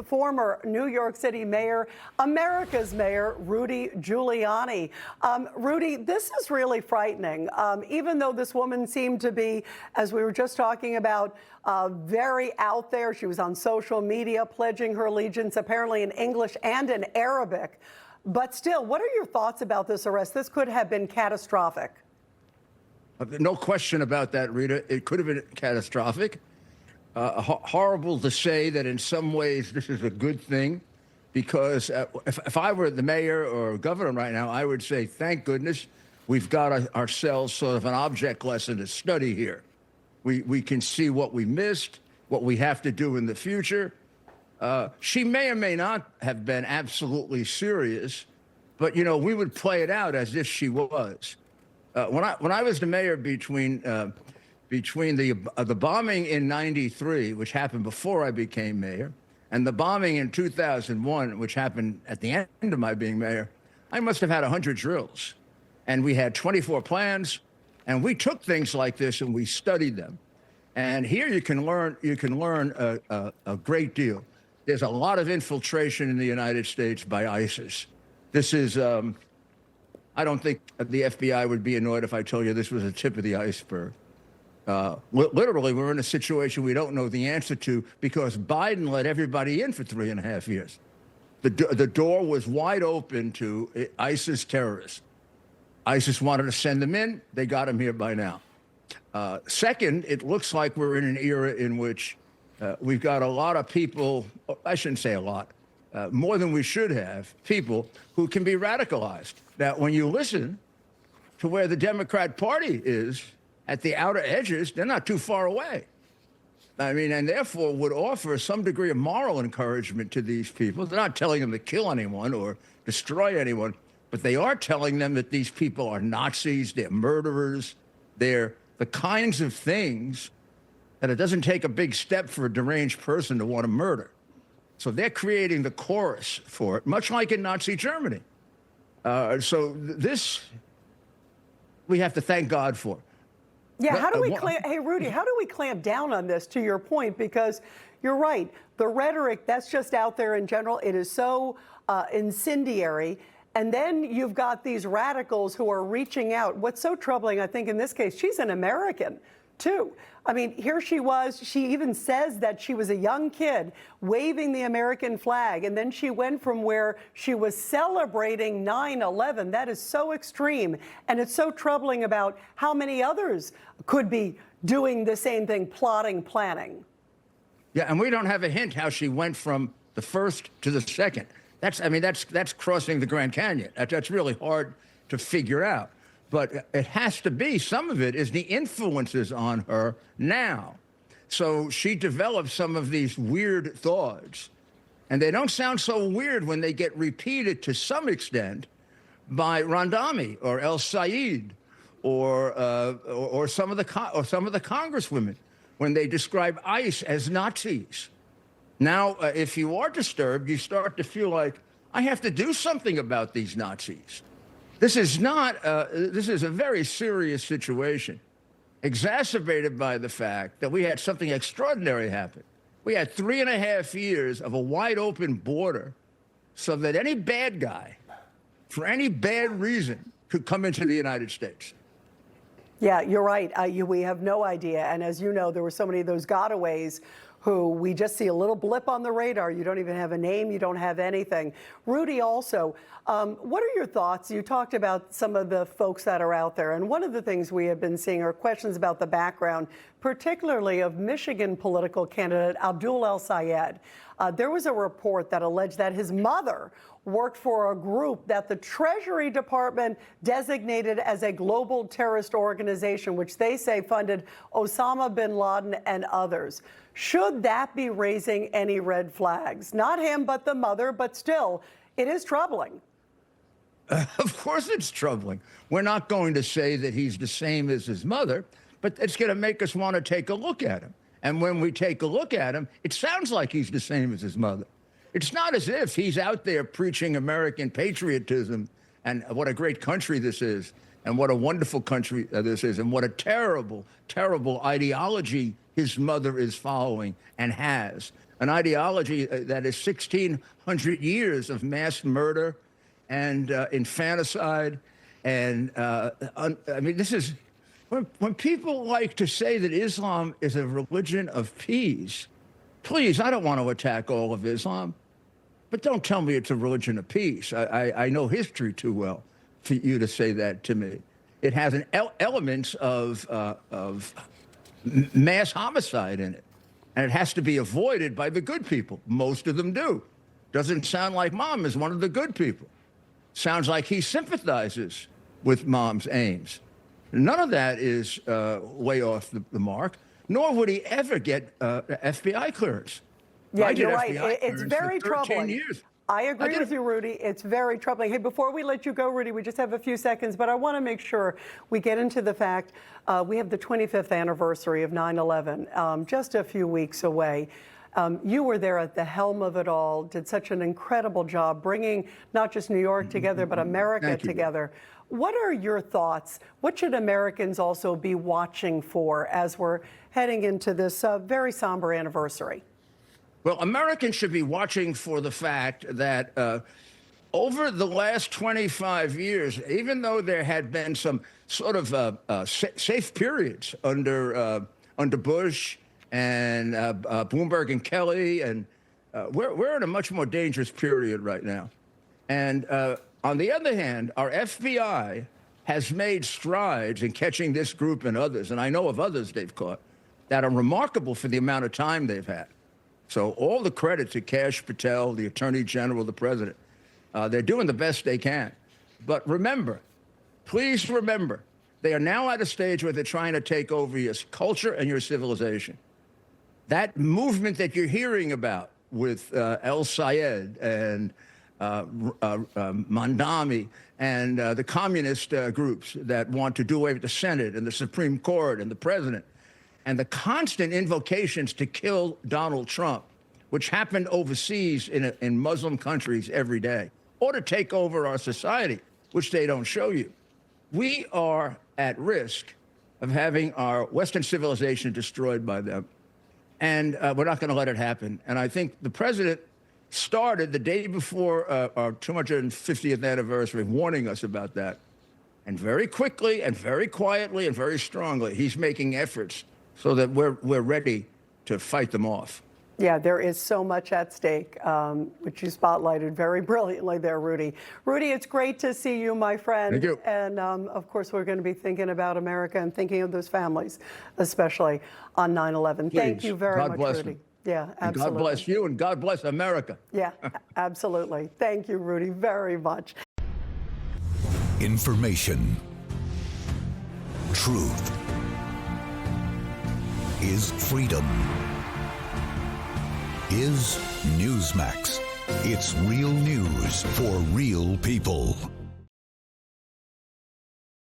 former New York City mayor, America's mayor, Rudy Giuliani. Rudy, this is really frightening. Even though this woman seemed to be, as we were just talking about, very out there. She was on social media pledging her allegiance, apparently in English and in Arabic. But still, what are your thoughts about this arrest? This could have been catastrophic. No question about that, Rita. It could have been catastrophic. Horrible to say that in some ways this is a good thing, because if I were the mayor or governor right now, I would say, thank goodness we've got ourselves sort of an object lesson to study here. We can see what we missed, what we have to do in the future. She may or may not have been absolutely serious, but, you know, we would play it out as if she was. When I was the mayor between the bombing in '93, which happened before I became mayor, and the bombing in 2001, which happened at the end of my being mayor, I must have had 100 drills. And we had 24 plans, and we took things like this and we studied them. And here you can learn a great deal. There's a lot of infiltration in the United States by ISIS. This is, I don't think the FBI would be annoyed if I told you this was a tip of the iceberg. Literally, we're in a situation we don't know the answer to because Biden let everybody in for 3.5 years. The door was wide open to ISIS terrorists. ISIS wanted to send them in. They got them here by now. Second, it looks like we're in an era in which we've got a lot of people, I shouldn't say a lot, more than we should have, people who can be radicalized. Now, when you listen to where the Democrat Party is at the outer edges, they're not too far away. I mean, and therefore would offer some degree of moral encouragement to these people. They're not telling them to kill anyone or destroy anyone, but they are telling them that these people are Nazis, they're murderers, they're the kinds of things that it doesn't take a big step for a deranged person to want to murder. So they're creating the chorus for it, much like in Nazi Germany. So this, we have to thank God for. Yeah, how do we hey, Rudy, how do we clamp down on this, to your point? Because you're right, the rhetoric, that's just out there in general. It is so incendiary. And then you've got these radicals who are reaching out. What's so troubling, I think, in this case, she's an American, too. I mean, here she was. She even says that she was a young kid waving the American flag. And then she went from where she was celebrating 9/11. That is so extreme. And it's so troubling about how many others could be doing the same thing, plotting, planning. Yeah, and we don't have a hint how she went from the first to the second. That's crossing the Grand Canyon. That's really hard to figure out. But it has to be, some of it is the influences on her now. So she developed some of these weird thoughts. And they don't sound so weird when they get repeated to some extent by Randami or El Sayed or some of the congresswomen when they describe ICE as Nazis. Now, if you are disturbed, you start to feel like, I have to do something about these Nazis. This is not, this is a very serious situation, exacerbated by the fact that we had something extraordinary happen. We had 3.5 years of a wide open border so that any bad guy, for any bad reason, could come into the United States. Yeah, you're right. We have no idea. And as you know, there were so many of those gotaways who we just see a little blip on the radar. You don't even have a name. You don't have anything. Rudy, also, what are your thoughts? You talked about some of the folks that are out there. And one of the things we have been seeing are questions about the background, particularly of Michigan political candidate Abdul El-Sayed. There was a report that alleged that his mother worked for a group that the Treasury Department designated as a global terrorist organization, which they say funded Osama bin Laden and others. Should that be raising any red flags? Not him, but the mother, but still, it is troubling. Of course it's troubling. We're not going to say that he's the same as his mother, but it's going to make us want to take a look at him. And when we take a look at him, it sounds like he's the same as his mother. It's not as if he's out there preaching American patriotism and what a great country this is and what a wonderful country this is and what a terrible, terrible ideology his mother is following and has. an ideology that is 1,600 years of mass murder and infanticide. And I mean, this is when people like to say that Islam is a religion of peace. Please, I don't want to attack all of Islam, but don't tell me it's a religion of peace. I know history too well for you to say that to me. It has an elements of mass homicide in it, and it has to be avoided by the good people. Most of them do. Doesn't sound like Mom is one of the good people. Sounds like he sympathizes with Mom's aims. None of that is way off the mark, nor would he ever get FBI clearance. Yeah, I did you're right. FBI It's clearance very for 13 troubling. years. I agree with you, Rudy. It's very troubling. Hey, before we let you go, Rudy, we just have a few seconds, but I want to make sure we get into the fact we have the 25th anniversary of 9/11, just a few weeks away. You were there at the helm of it all, did such an incredible job bringing not just New York together, but America together. What are your thoughts? What should Americans also be watching for as we're heading into this very somber anniversary? Well, Americans should be watching for the fact that over the last 25 years, even though there had been some sort of safe periods under Bush and Bloomberg and Kelly, and we're in a much more dangerous period right now. And on the other hand, our FBI has made strides in catching this group and others, and I know of others they've caught, that are remarkable for the amount of time they've had. So all the credit to Kash Patel, the Attorney General, the President. They're doing the best they can. But remember, please remember, they are now at a stage where they're trying to take over your culture and your civilization. That movement that you're hearing about with El Sayed and Mandami and the communist groups that want to do away with the Senate and the Supreme Court and the President, and the constant invocations to kill Donald Trump, which happened overseas in Muslim countries every day, or to take over our society, which they don't show you. We are at risk of having our Western civilization destroyed by them. And we're not going to let it happen. And I think the president started the day before our 250th anniversary warning us about that. And very quickly and very quietly and very strongly, he's making efforts so that we're ready to fight them off. Yeah, there is so much at stake, which you spotlighted very brilliantly there, Rudy. Rudy, it's great to see you, my friend. Thank you. And of course, we're going to be thinking about America and thinking of those families, especially on 9/11. Thank you very much, bless Rudy. them. Yeah, absolutely. And God bless you, and God bless America. Yeah, absolutely. Thank you, Rudy, very much. Information. Truth is freedom. Is Newsmax. It's real news for real people.